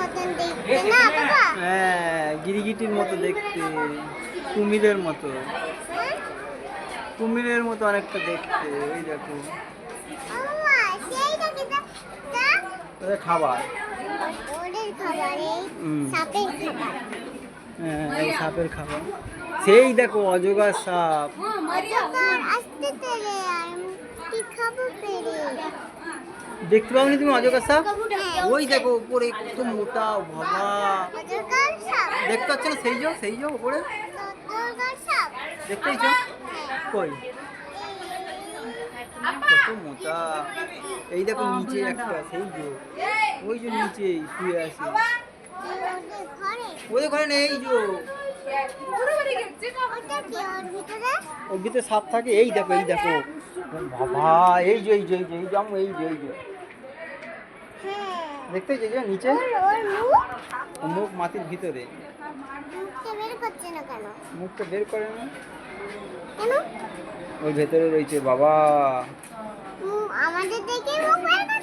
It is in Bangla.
মতন দেখতে না বাবা? হ্যাঁ, গিরগিটির মতো দেখতে, কুমিরের মতো, কুমিরের মতো অনেকটা দেখতে। এই দেখো, বাবা সেইটা কি ওদের খাবার। ওদের খাবার এই সাপের খাবার। হ্যাঁ, এই সাপের খাবার। সেই দেখো অজগর সাপ। অজগর আসতে পেরে আর কি খাবো পেরে। দেখতে পাওনি তুমি অজগর সাপ? হ্যাঁ। ওই দেখো উপরে কত মোটা বাবা, অজগর সাপ, দেখতে পাচ্ছ না? সেই যে উপরে অজগর সাপ। দেখতে পাচ্ছ? কই, কত মোটা। এই দেখো নিচে একটা, সেই যে ওই যে নিচে শুয়ে আছে। ওদের ঘরে ওদের ঘরে নেই, এই যে ওটা কি ওর ভিতরে? ওর ভিতরে সাপ থাকে। এই দেখো, এই দেখো বাবা, এই যে এই যে হ্যাঁ, দেখতে পাচ্ছ? এই যে নিচে ওর মুখ মুখ মাটির ভিতরে। মুখটা বের করছে না কেন? মুখটা বের করে না, কেন? ওই ভেতরে রয়েছে বাবা। আমাদের দেখে মুখ বের